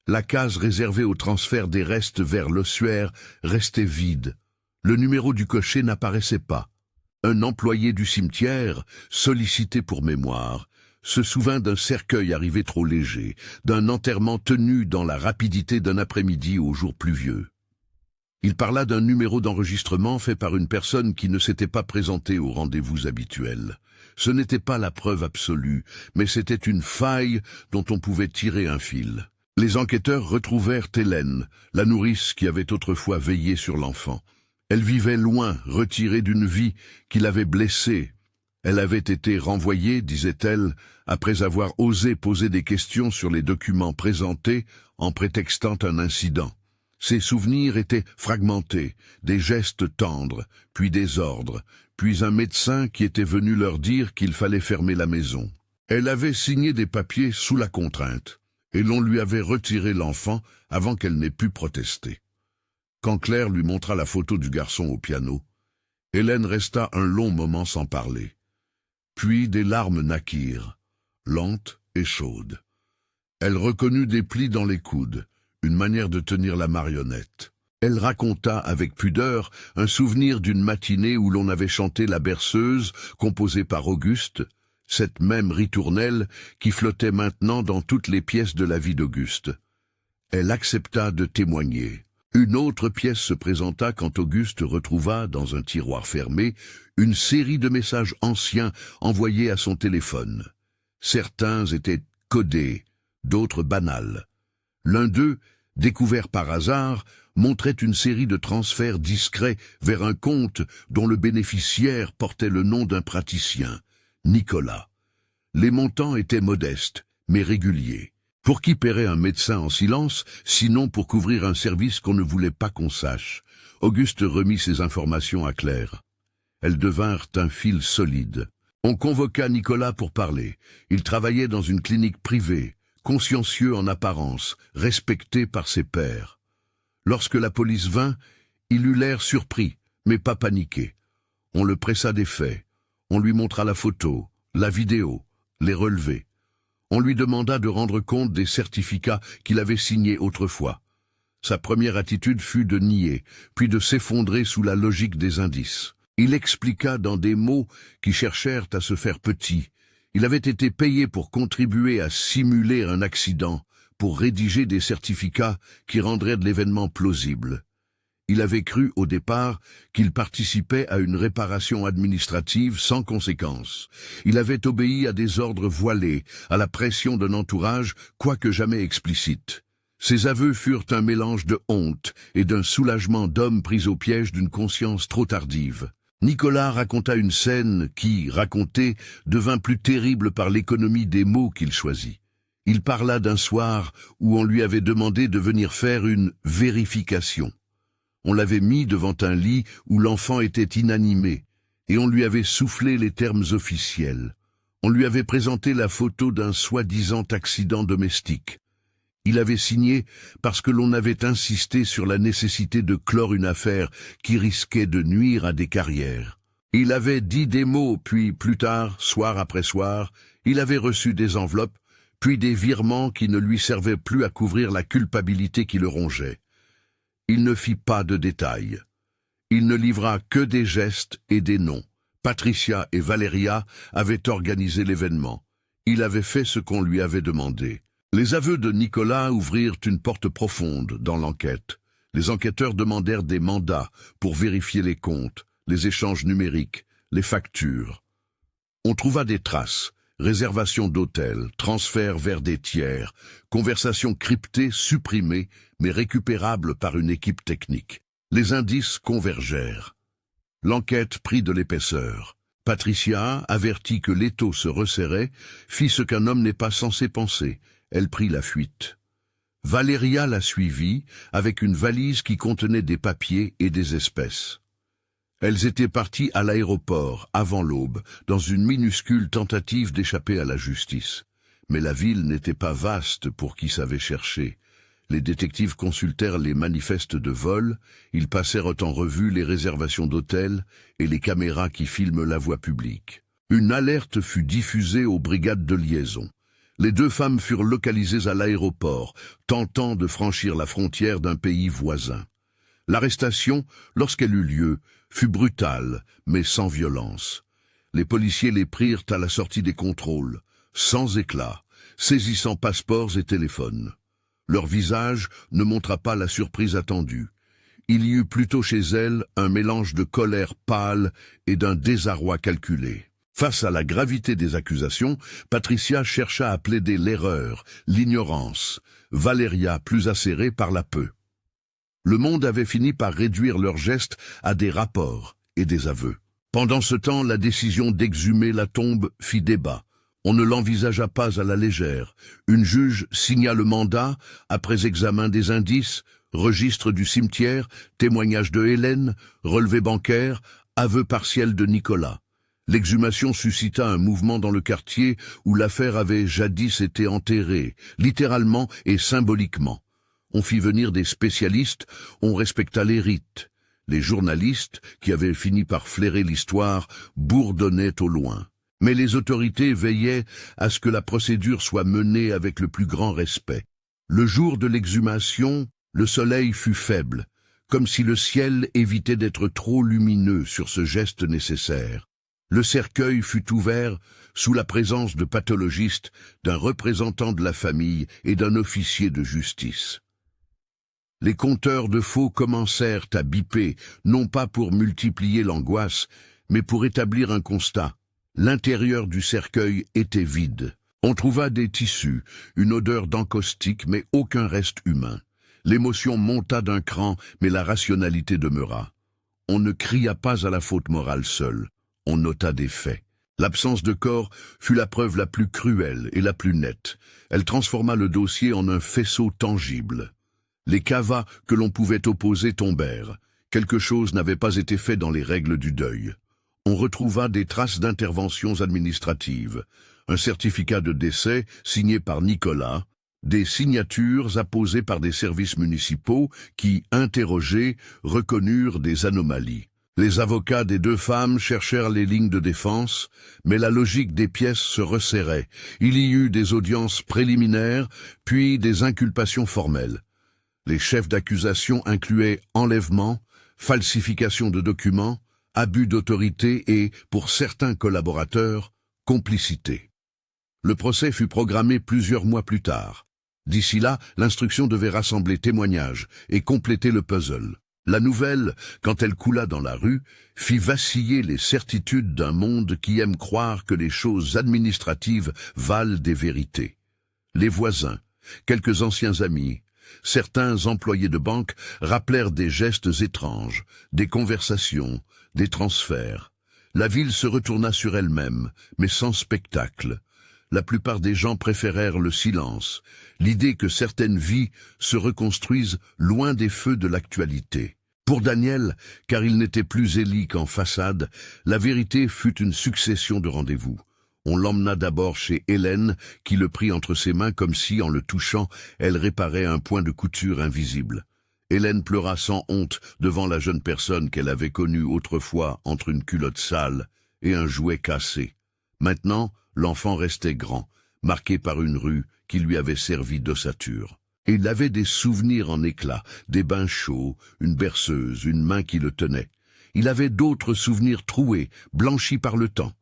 La case réservée au transfert des restes vers l'ossuaire restait vide. Le numéro du cocher n'apparaissait pas. Un employé du cimetière, sollicité pour mémoire, se souvint d'un cercueil arrivé trop léger, d'un enterrement tenu dans la rapidité d'un après-midi au jour pluvieux. Il parla d'un numéro d'enregistrement fait par une personne qui ne s'était pas présentée au rendez-vous habituel. Ce n'était pas la preuve absolue, mais c'était une faille dont on pouvait tirer un fil. Les enquêteurs retrouvèrent Hélène, la nourrice qui avait autrefois veillé sur l'enfant. Elle vivait loin, retirée d'une vie qui l'avait blessée. Elle avait été renvoyée, disait-elle, après avoir osé poser des questions sur les documents présentés en prétextant un incident. Ses souvenirs étaient fragmentés, des gestes tendres, puis des ordres, puis un médecin qui était venu leur dire qu'il fallait fermer la maison. Elle avait signé des papiers sous la contrainte, et l'on lui avait retiré l'enfant avant qu'elle n'ait pu protester. Quand Claire lui montra la photo du garçon au piano, Hélène resta un long moment sans parler. Puis des larmes naquirent, lentes et chaudes. Elle reconnut des plis dans les coudes, une manière de tenir la marionnette. Elle raconta avec pudeur un souvenir d'une matinée où l'on avait chanté la berceuse, composée par Auguste, cette même ritournelle qui flottait maintenant dans toutes les pièces de la vie d'Auguste. Elle accepta de témoigner. Une autre pièce se présenta quand Auguste retrouva, dans un tiroir fermé, une série de messages anciens envoyés à son téléphone. Certains étaient codés, d'autres banals. L'un d'eux, découvert par hasard, montrait une série de transferts discrets vers un compte dont le bénéficiaire portait le nom d'un praticien, Nicolas. Les montants étaient modestes, mais réguliers. Pour qui paierait un médecin en silence, sinon pour couvrir un service qu'on ne voulait pas qu'on sache? Auguste remit ces informations à Claire. Elles devinrent un fil solide. On convoqua Nicolas pour parler. Il travaillait dans une clinique privée, consciencieux en apparence, respecté par ses pairs. Lorsque la police vint, il eut l'air surpris, mais pas paniqué. On le pressa des faits. On lui montra la photo, la vidéo, les relevés. On lui demanda de rendre compte des certificats qu'il avait signés autrefois. Sa première attitude fut de nier, puis de s'effondrer sous la logique des indices. Il expliqua dans des mots qui cherchèrent à se faire petits. Il avait été payé pour contribuer à simuler un accident, pour rédiger des certificats qui rendraient de l'événement plausible. Il avait cru au départ qu'il participait à une réparation administrative sans conséquence. Il avait obéi à des ordres voilés, à la pression d'un entourage, quoique jamais explicite. Ses aveux furent un mélange de honte et d'un soulagement d'homme pris au piège d'une conscience trop tardive. Nicolas raconta une scène qui, racontée, devint plus terrible par l'économie des mots qu'il choisit. Il parla d'un soir où on lui avait demandé de venir faire une vérification. On l'avait mis devant un lit où l'enfant était inanimé, et on lui avait soufflé les termes officiels. On lui avait présenté la photo d'un soi-disant accident domestique. Il avait signé parce que l'on avait insisté sur la nécessité de clore une affaire qui risquait de nuire à des carrières. Il avait dit des mots, puis plus tard, soir après soir, il avait reçu des enveloppes, puis des virements qui ne lui servaient plus à couvrir la culpabilité qui le rongeait. Il ne fit pas de détails. Il ne livra que des gestes et des noms. Patricia et Valeria avaient organisé l'événement. Il avait fait ce qu'on lui avait demandé. Les aveux de Nicolas ouvrirent une porte profonde dans l'enquête. Les enquêteurs demandèrent des mandats pour vérifier les comptes, les échanges numériques, les factures. On trouva des traces, réservations d'hôtels, transferts vers des tiers, conversations cryptées supprimées mais récupérables par une équipe technique. Les indices convergèrent. L'enquête prit de l'épaisseur. Patricia, avertie que l'étau se resserrait, fit ce qu'un homme n'est pas censé penser. Elle prit la fuite. Valeria la suivit avec une valise qui contenait des papiers et des espèces. Elles étaient parties à l'aéroport avant l'aube, dans une minuscule tentative d'échapper à la justice. Mais la ville n'était pas vaste pour qui savait chercher. Les détectives consultèrent les manifestes de vol, ils passèrent en revue les réservations d'hôtels et les caméras qui filment la voie publique. Une alerte fut diffusée aux brigades de liaison. Les deux femmes furent localisées à l'aéroport, tentant de franchir la frontière d'un pays voisin. L'arrestation, lorsqu'elle eut lieu, fut brutale, mais sans violence. Les policiers les prirent à la sortie des contrôles, sans éclat, saisissant passeports et téléphones. Leur visage ne montra pas la surprise attendue. Il y eut plutôt chez elles un mélange de colère pâle et d'un désarroi calculé. Face à la gravité des accusations, Patricia chercha à plaider l'erreur, l'ignorance, Valeria plus acérée par la peur. Le monde avait fini par réduire leurs gestes à des rapports et des aveux. Pendant ce temps, la décision d'exhumer la tombe fit débat. On ne l'envisagea pas à la légère. Une juge signa le mandat, après examen des indices, registre du cimetière, témoignage de Hélène, relevé bancaire, aveu partiel de Nicolas. L'exhumation suscita un mouvement dans le quartier où l'affaire avait jadis été enterrée, littéralement et symboliquement. On fit venir des spécialistes, on respecta les rites. Les journalistes, qui avaient fini par flairer l'histoire, bourdonnaient au loin. Mais les autorités veillaient à ce que la procédure soit menée avec le plus grand respect. Le jour de l'exhumation, le soleil fut faible, comme si le ciel évitait d'être trop lumineux sur ce geste nécessaire. Le cercueil fut ouvert sous la présence de pathologistes, d'un représentant de la famille et d'un officier de justice. Les compteurs de faux commencèrent à biper, non pas pour multiplier l'angoisse, mais pour établir un constat. L'intérieur du cercueil était vide. On trouva des tissus, une odeur d'encaustique, mais aucun reste humain. L'émotion monta d'un cran, mais la rationalité demeura. On ne cria pas à la faute morale seule. On nota des faits. L'absence de corps fut la preuve la plus cruelle et la plus nette. Elle transforma le dossier en un faisceau tangible. Les cavas que l'on pouvait opposer tombèrent. Quelque chose n'avait pas été fait dans les règles du deuil. On retrouva des traces d'interventions administratives, un certificat de décès signé par Nicolas, des signatures apposées par des services municipaux qui, interrogés, reconnurent des anomalies. Les avocats des deux femmes cherchèrent les lignes de défense, mais la logique des pièces se resserrait. Il y eut des audiences préliminaires, puis des inculpations formelles. Les chefs d'accusation incluaient enlèvement, falsification de documents, abus d'autorité et, pour certains collaborateurs, complicité. Le procès fut programmé plusieurs mois plus tard. D'ici là, l'instruction devait rassembler témoignages et compléter le puzzle. La nouvelle, quand elle coula dans la rue, fit vaciller les certitudes d'un monde qui aime croire que les choses administratives valent des vérités. Les voisins, quelques anciens amis, certains employés de banque rappelèrent des gestes étranges, des conversations, des transferts. La ville se retourna sur elle-même, mais sans spectacle. La plupart des gens préférèrent le silence, l'idée que certaines vies se reconstruisent loin des feux de l'actualité. Pour Daniel, car il n'était plus Élie qu'en façade, la vérité fut une succession de rendez-vous. On l'emmena d'abord chez Hélène, qui le prit entre ses mains comme si, en le touchant, elle réparait un point de couture invisible. Hélène pleura sans honte devant la jeune personne qu'elle avait connue autrefois entre une culotte sale et un jouet cassé. Maintenant, l'enfant restait grand, marqué par une rue qui lui avait servi d'ossature. Et il avait des souvenirs en éclats, des bains chauds, une berceuse, une main qui le tenait. Il avait d'autres souvenirs troués, blanchis par le temps.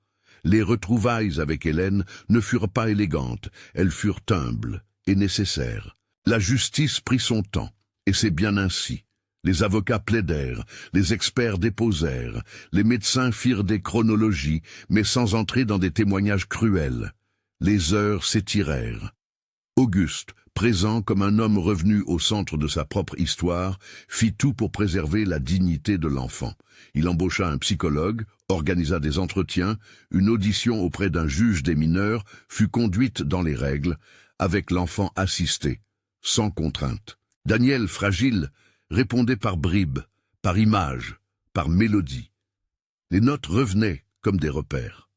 Les retrouvailles avec Hélène ne furent pas élégantes, elles furent humbles et nécessaires. La justice prit son temps, et c'est bien ainsi. Les avocats plaidèrent, les experts déposèrent, les médecins firent des chronologies, mais sans entrer dans des témoignages cruels. Les heures s'étirèrent. Auguste, présent comme un homme revenu au centre de sa propre histoire, fit tout pour préserver la dignité de l'enfant. Il embaucha un psychologue, organisa des entretiens, une audition auprès d'un juge des mineurs fut conduite dans les règles, avec l'enfant assisté, sans contrainte. Daniel, fragile, répondait par bribes, par images, par mélodies. Les notes revenaient comme des repères.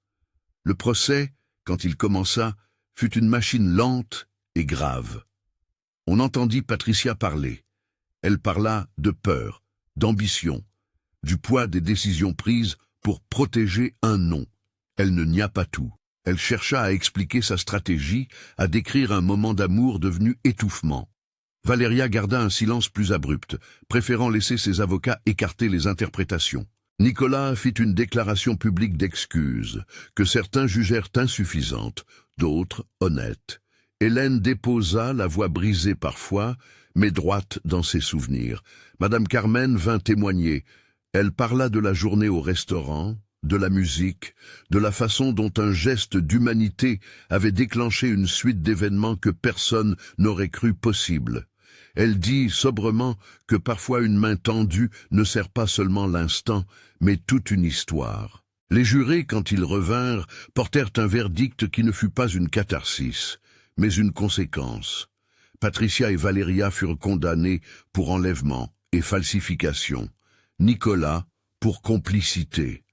Le procès, quand il commença, fut une machine lente et grave. On entendit Patricia parler. Elle parla de peur, d'ambition, du poids des décisions prises pour protéger un nom. Elle ne nia pas tout. Elle chercha à expliquer sa stratégie, à décrire un moment d'amour devenu étouffement. Valéria garda un silence plus abrupt, préférant laisser ses avocats écarter les interprétations. Nicolas fit une déclaration publique d'excuses, que certains jugèrent insuffisante, d'autres honnêtes. Hélène déposa, la voix brisée parfois, mais droite dans ses souvenirs. Madame Carmen vint témoigner. Elle parla de la journée au restaurant, de la musique, de la façon dont un geste d'humanité avait déclenché une suite d'événements que personne n'aurait cru possible. Elle dit sobrement que parfois une main tendue ne sert pas seulement l'instant, mais toute une histoire. Les jurés, quand ils revinrent, portèrent un verdict qui ne fut pas une catharsis, mais une conséquence. Patricia et Valéria furent condamnés pour enlèvement et falsification. Nicolas pour complicité.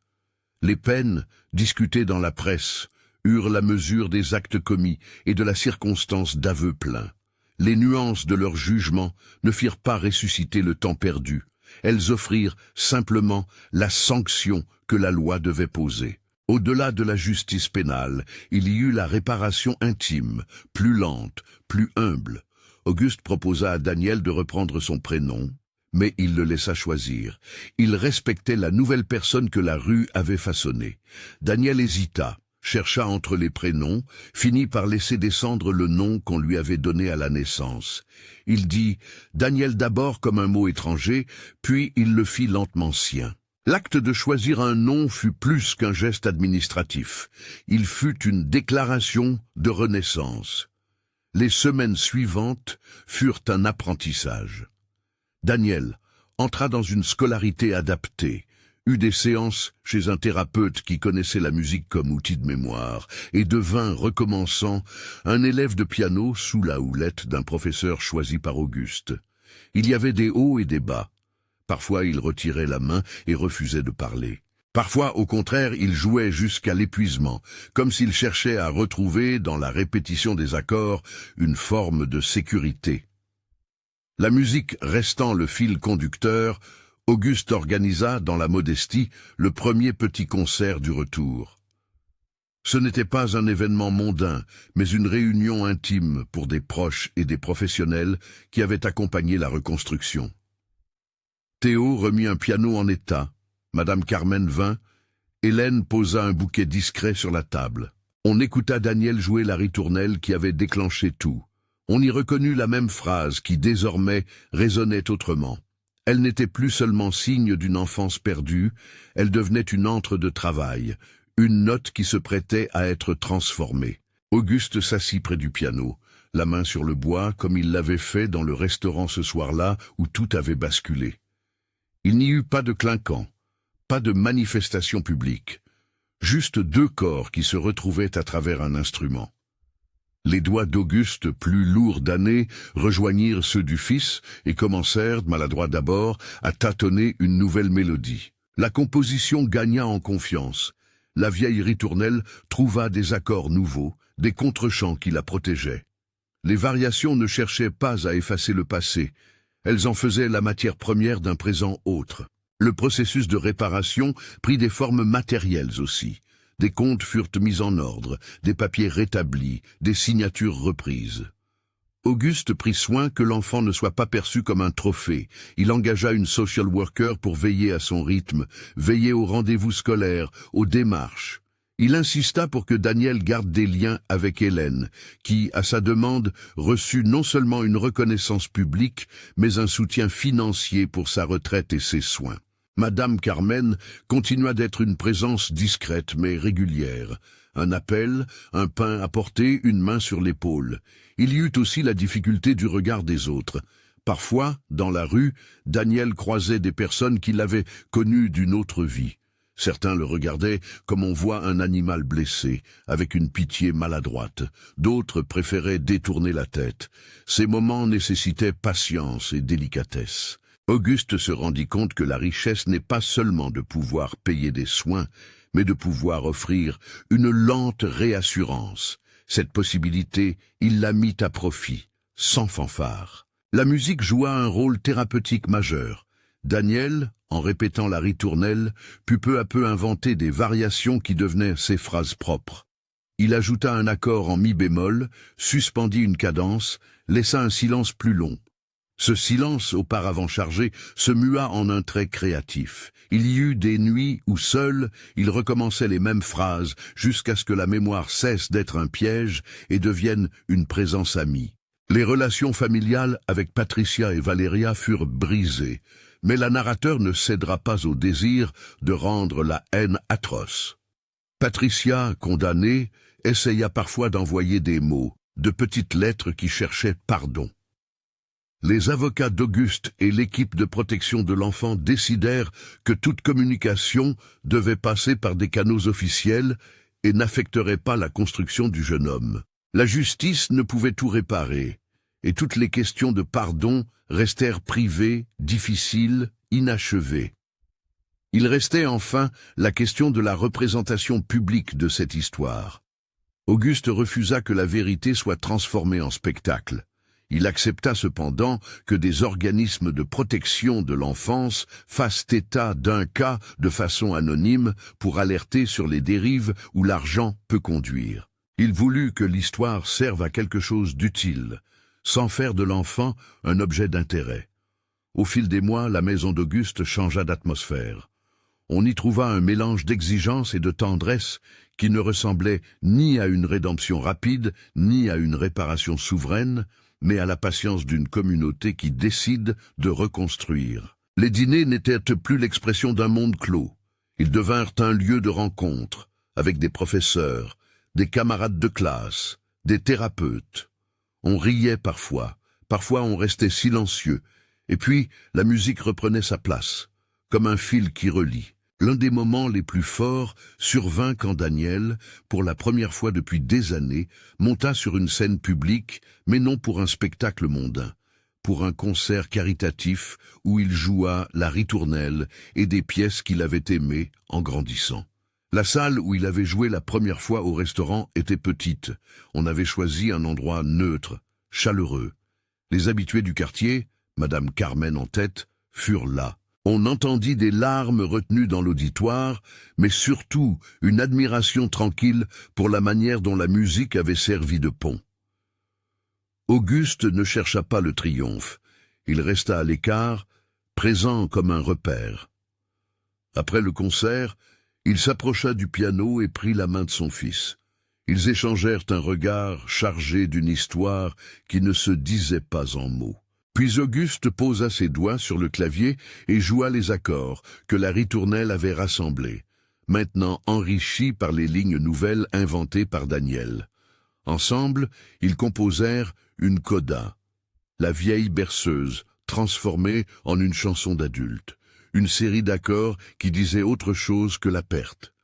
Les peines, discutées dans la presse, eurent la mesure des actes commis et de la circonstance d'aveu plein. Les nuances de leur jugement ne firent pas ressusciter le temps perdu. Elles offrirent simplement la sanction que la loi devait poser. Au-delà de la justice pénale, il y eut la réparation intime, plus lente, plus humble. Auguste proposa à Daniel de reprendre son prénom, mais il le laissa choisir. Il respectait la nouvelle personne que la rue avait façonnée. Daniel hésita, chercha entre les prénoms, finit par laisser descendre le nom qu'on lui avait donné à la naissance. Il dit « Daniel » d'abord comme un mot étranger, puis il le fit lentement sien. L'acte de choisir un nom fut plus qu'un geste administratif. Il fut une déclaration de renaissance. Les semaines suivantes furent un apprentissage. Daniel entra dans une scolarité adaptée, eut des séances chez un thérapeute qui connaissait la musique comme outil de mémoire, et devint, recommençant, un élève de piano sous la houlette d'un professeur choisi par Auguste. Il y avait des hauts et des bas. Parfois il retirait la main et refusait de parler. Parfois, au contraire, il jouait jusqu'à l'épuisement, comme s'il cherchait à retrouver, dans la répétition des accords, une forme de sécurité. La musique restant le fil conducteur, Auguste organisa, dans la modestie, le premier petit concert du retour. Ce n'était pas un événement mondain, mais une réunion intime pour des proches et des professionnels qui avaient accompagné la reconstruction. Théo remit un piano en état. Madame Carmen vint. Hélène posa un bouquet discret sur la table. On écouta Daniel jouer la ritournelle qui avait déclenché tout. On y reconnut la même phrase qui, désormais, résonnait autrement. Elle n'était plus seulement signe d'une enfance perdue, elle devenait une antre de travail, une note qui se prêtait à être transformée. Auguste s'assit près du piano, la main sur le bois, comme il l'avait fait dans le restaurant ce soir-là où tout avait basculé. Il n'y eut pas de clinquant, pas de manifestation publique, juste deux corps qui se retrouvaient à travers un instrument. Les doigts d'Auguste, plus lourds d'années, rejoignirent ceux du fils et commencèrent, maladroits d'abord, à tâtonner une nouvelle mélodie. La composition gagna en confiance. La vieille ritournelle trouva des accords nouveaux, des contre-chants qui la protégeaient. Les variations ne cherchaient pas à effacer le passé, elles en faisaient la matière première d'un présent autre. Le processus de réparation prit des formes matérielles aussi. Des comptes furent mis en ordre, des papiers rétablis, des signatures reprises. Auguste prit soin que l'enfant ne soit pas perçu comme un trophée. Il engagea une social worker pour veiller à son rythme, veiller aux rendez-vous scolaires, aux démarches. Il insista pour que Daniel garde des liens avec Hélène, qui, à sa demande, reçut non seulement une reconnaissance publique, mais un soutien financier pour sa retraite et ses soins. Madame Carmen continua d'être une présence discrète mais régulière. Un appel, un pain apporté, une main sur l'épaule. Il y eut aussi la difficulté du regard des autres. Parfois, dans la rue, Daniel croisait des personnes qui l'avaient connu d'une autre vie. Certains le regardaient comme on voit un animal blessé, avec une pitié maladroite. D'autres préféraient détourner la tête. Ces moments nécessitaient patience et délicatesse. Auguste se rendit compte que la richesse n'est pas seulement de pouvoir payer des soins, mais de pouvoir offrir une lente réassurance. Cette possibilité, il la mit à profit, sans fanfare. La musique joua un rôle thérapeutique majeur. Daniel, en répétant la ritournelle, put peu à peu inventer des variations qui devenaient ses phrases propres. Il ajouta un accord en mi bémol, suspendit une cadence, laissa un silence plus long. Ce silence, auparavant chargé, se mua en un trait créatif. Il y eut des nuits où, seul, il recommençait les mêmes phrases jusqu'à ce que la mémoire cesse d'être un piège et devienne une présence amie. Les relations familiales avec Patricia et Valéria furent brisées, mais la narrateur ne cédera pas au désir de rendre la haine atroce. Patricia, condamnée, essaya parfois d'envoyer des mots, de petites lettres qui cherchaient pardon. Les avocats d'Auguste et l'équipe de protection de l'enfant décidèrent que toute communication devait passer par des canaux officiels et n'affecterait pas la construction du jeune homme. La justice ne pouvait tout réparer, et toutes les questions de pardon restèrent privées, difficiles, inachevées. Il restait enfin la question de la représentation publique de cette histoire. Auguste refusa que la vérité soit transformée en spectacle. Il accepta cependant que des organismes de protection de l'enfance fassent état d'un cas de façon anonyme pour alerter sur les dérives où l'argent peut conduire. Il voulut que l'histoire serve à quelque chose d'utile, sans faire de l'enfant un objet d'intérêt. Au fil des mois, la maison d'Auguste changea d'atmosphère. On y trouva un mélange d'exigence et de tendresse qui ne ressemblait ni à une rédemption rapide, ni à une réparation souveraine, mais à la patience d'une communauté qui décide de reconstruire. Les dîners n'étaient plus l'expression d'un monde clos. Ils devinrent un lieu de rencontre, avec des professeurs, des camarades de classe, des thérapeutes. On riait parfois on restait silencieux, et puis la musique reprenait sa place, comme un fil qui relie. L'un des moments les plus forts survint quand Daniel, pour la première fois depuis des années, monta sur une scène publique, mais non pour un spectacle mondain, pour un concert caritatif où il joua la ritournelle et des pièces qu'il avait aimées en grandissant. La salle où il avait joué la première fois au restaurant était petite. On avait choisi un endroit neutre, chaleureux. Les habitués du quartier, Madame Carmen en tête, furent là. On entendit des larmes retenues dans l'auditoire, mais surtout une admiration tranquille pour la manière dont la musique avait servi de pont. Auguste ne chercha pas le triomphe. Il resta à l'écart, présent comme un repère. Après le concert, il s'approcha du piano et prit la main de son fils. Ils échangèrent un regard chargé d'une histoire qui ne se disait pas en mots. Puis Auguste posa ses doigts sur le clavier et joua les accords que la ritournelle avait rassemblés, maintenant enrichis par les lignes nouvelles inventées par Daniel. Ensemble, ils composèrent une coda, la vieille berceuse, transformée en une chanson d'adulte, une série d'accords qui disaient autre chose que la perte,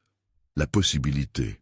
la possibilité.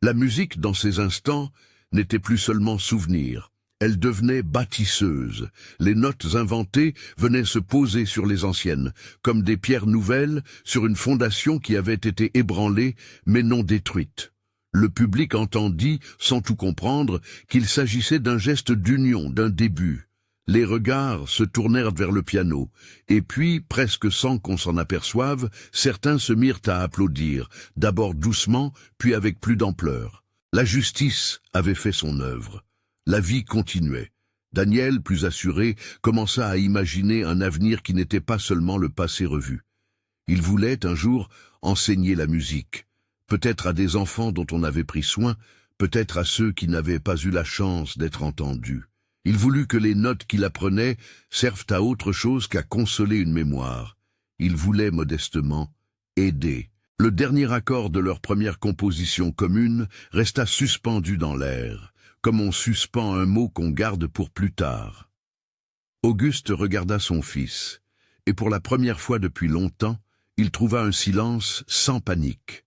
La musique, dans ces instants, n'était plus seulement souvenir, Elles devenaient bâtisseuses. Les notes inventées venaient se poser sur les anciennes, comme des pierres nouvelles sur une fondation qui avait été ébranlée, mais non détruite. Le public entendit, sans tout comprendre, qu'il s'agissait d'un geste d'union, d'un début. Les regards se tournèrent vers le piano, et puis, presque sans qu'on s'en aperçoive, certains se mirent à applaudir, d'abord doucement, puis avec plus d'ampleur. La justice avait fait son œuvre. La vie continuait. Daniel, plus assuré, commença à imaginer un avenir qui n'était pas seulement le passé revu. Il voulait, un jour, enseigner la musique, peut-être à des enfants dont on avait pris soin, peut-être à ceux qui n'avaient pas eu la chance d'être entendus. Il voulut que les notes qu'il apprenait servent à autre chose qu'à consoler une mémoire. Il voulait modestement aider. Le dernier accord de leur première composition commune resta suspendu dans l'air, comme on suspend un mot qu'on garde pour plus tard. Auguste regarda son fils, et pour la première fois depuis longtemps, il trouva un silence sans panique.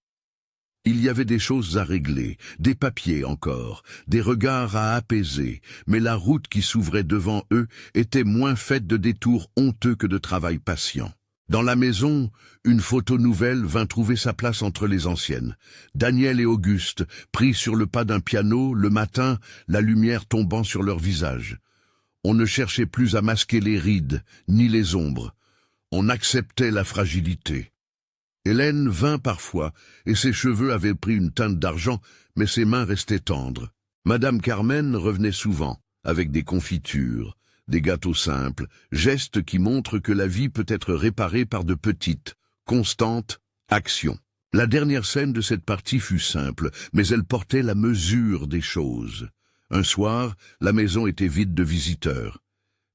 Il y avait des choses à régler, des papiers encore, des regards à apaiser, mais la route qui s'ouvrait devant eux était moins faite de détours honteux que de travail patient. Dans la maison, une photo nouvelle vint trouver sa place entre les anciennes. Daniel et Auguste, pris sur le pas d'un piano, le matin, la lumière tombant sur leurs visages. On ne cherchait plus à masquer les rides, ni les ombres. On acceptait la fragilité. Hélène vint parfois, et ses cheveux avaient pris une teinte d'argent, mais ses mains restaient tendres. Madame Carmen revenait souvent, avec des confitures, des gâteaux simples, gestes qui montrent que la vie peut être réparée par de petites, constantes actions. La dernière scène de cette partie fut simple, mais elle portait la mesure des choses. Un soir, la maison était vide de visiteurs.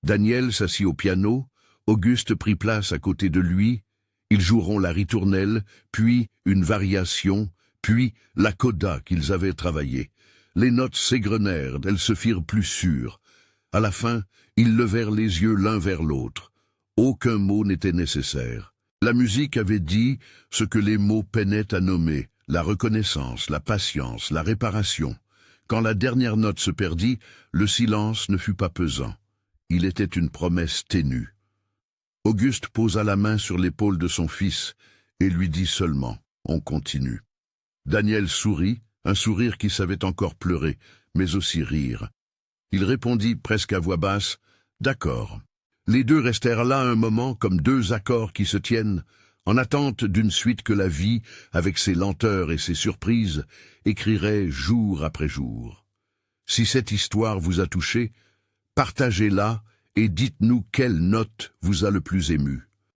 Daniel s'assit au piano, Auguste prit place à côté de lui. Ils joueront la ritournelle, puis une variation, puis la coda qu'ils avaient travaillée. Les notes s'égrenèrent, elles se firent plus sûres. À la fin, ils levèrent les yeux l'un vers l'autre. Aucun mot n'était nécessaire. La musique avait dit ce que les mots peinaient à nommer, la reconnaissance, la patience, la réparation. Quand la dernière note se perdit, le silence ne fut pas pesant. Il était une promesse ténue. Auguste posa la main sur l'épaule de son fils et lui dit seulement « On continue ». Daniel sourit, un sourire qui savait encore pleurer, mais aussi rire. Il répondit presque à voix basse « D'accord ». Les deux restèrent là un moment comme deux accords qui se tiennent, en attente d'une suite que la vie, avec ses lenteurs et ses surprises, écrirait jour après jour. Si cette histoire vous a touché, partagez-la et dites-nous quelle note vous a le plus ému.